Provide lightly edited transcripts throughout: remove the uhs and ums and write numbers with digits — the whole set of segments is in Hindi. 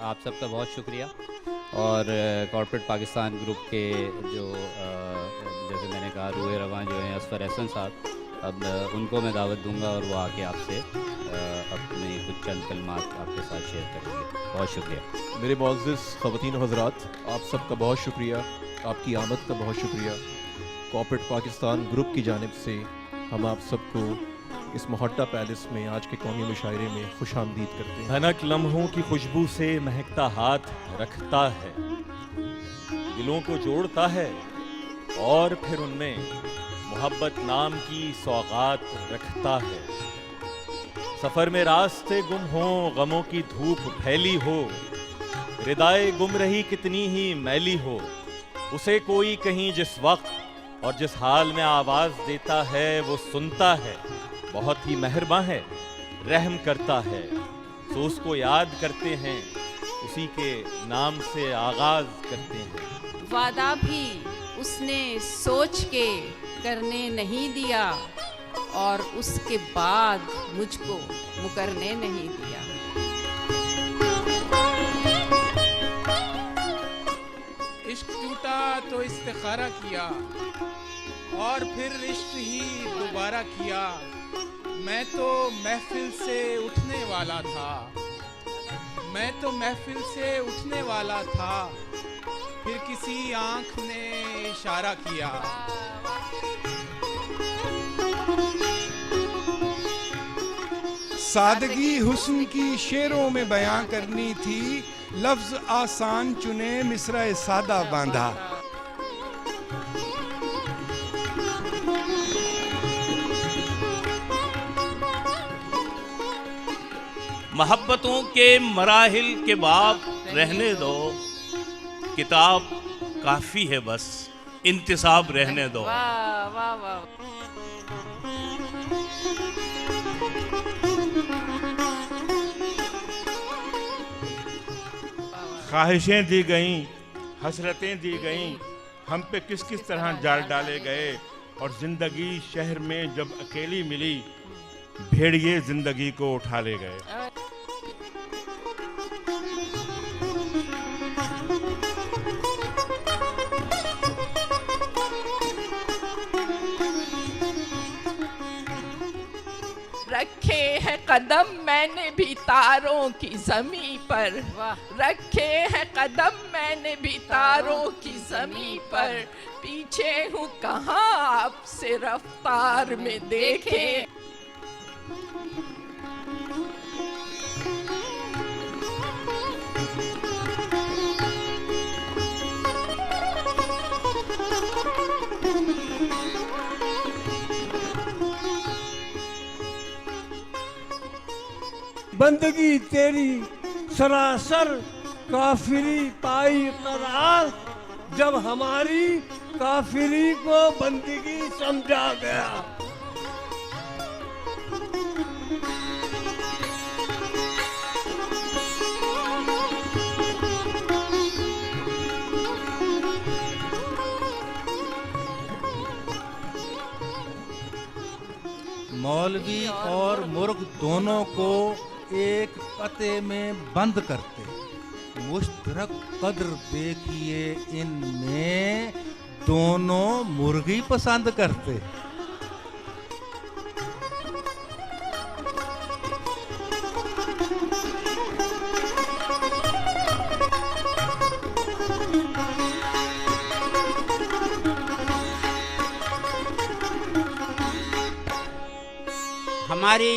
आप सबका बहुत शुक्रिया। और कॉर्पोरेट पाकिस्तान ग्रुप के जो जैसे मैंने कहा रूए रवां जो हैं असफर एहसन साहब, अब उनको मैं दावत दूंगा और वो आके आपसे अपने कुछ चंद कलमात आपके साथ शेयर करेंगे। बहुत शुक्रिया। मेरे मुअज़्ज़िज़ ख़वातीन व हज़रात, आप सबका बहुत शुक्रिया, आपकी आमद का बहुत शुक्रिया। कॉर्पोरेट पाकिस्तान ग्रुप की जानिब से हम आप सबको इस मोहट्टा पैलेस में आज के कौमी मुशायरे में खुश आमदीद करते हैं। भनक लम्हों की खुशबू से महकता हाथ रखता है, दिलों को जोड़ता है और फिर उनमें मोहब्बत नाम की सौगात रखता है। सफर में रास्ते गुम हो, गमों की धूप फैली हो, रिदाए गुम रही कितनी ही मैली हो, उसे कोई कहीं जिस वक्त और जिस हाल में आवाज देता है वो सुनता है, बहुत ही मेहरबान है, रहम करता है, तो उसको याद करते हैं, उसी के नाम से आगाज करते हैं। वादा भी उसने सोच के करने नहीं दिया और उसके बाद मुझको मुकरने नहीं दिया। इश्क टूटा तो इस्तिखारा किया और फिर इश्क ही दोबारा किया। मैं तो महफिल से उठने वाला था, मैं तो महफिल से उठने वाला था, फिर किसी आंख ने इशारा किया। सादगी हुस्न की शेरों में बयां करनी थी, लफ्ज आसान चुने मिसरा सादा बांधा। मोहब्बतों के मराहिल के बाब रहने दो, किताब काफी है बस इंतिसाब रहने दो। वाह वाह वाह। ख्वाहिशें दी गईं, हसरतें दी गईं, हम पे किस किस तरह जाल डाले गए, और जिंदगी शहर में जब अकेली मिली, भेड़िए जिंदगी को उठा ले गए। रखे हैं कदम मैंने भी तारों की ज़मीं पर, रखे हैं कदम मैंने भी तारों की ज़मीं पर, पीछे हूँ कहाँ आपसे रफ्तार में देखे। बंदगी तेरी सरासर काफिरी पाई करार, जब हमारी काफिरी को बंदगी समझा गया। मौलवी और मुर्ग दोनों को एक पते में बंद करते, मुश्तरक कद्र देखिए इनमें, दोनों मुर्गी पसंद करते। हमारी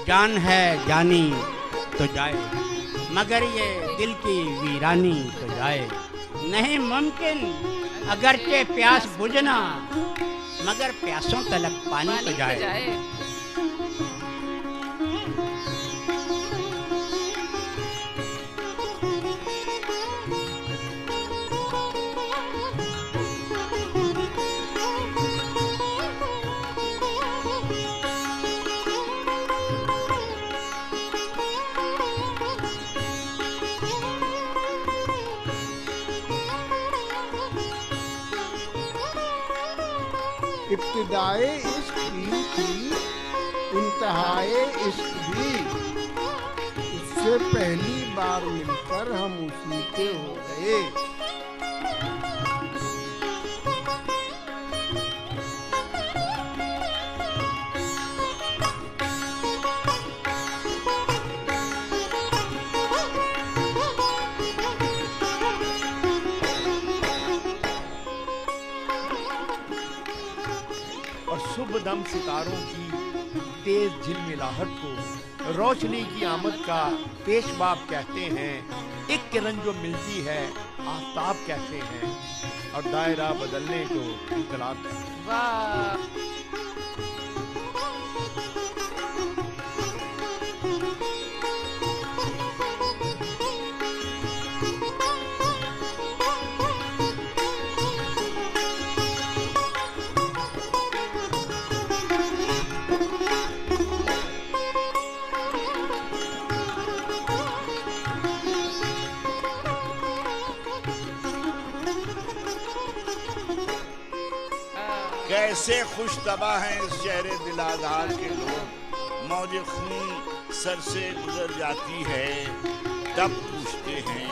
जान है जानी तो जाए, मगर ये दिल की वीरानी तो जाए। नहीं मुमकिन अगरचे प्यास बुझना, मगर प्यासों तलक पानी तो जाए। इब्तिदाए इश्क भी थी, इंतहाए इश्क भी, उससे उससे पहली बार मिलकर हम उसी के हो गए। और शुभ दम सितारों की तेज झिलमिलाहट को रोशनी की आमद का पेशबाब कहते हैं। एक किरण जो मिलती है आफताब कहते हैं, और दायरा बदलने को इनकलाब कहते हैं। वाह। कैसे खुश तबा हैं इस शहर दिलादार के लोग, मौज खून सर से गुजर जाती है तब पूछते हैं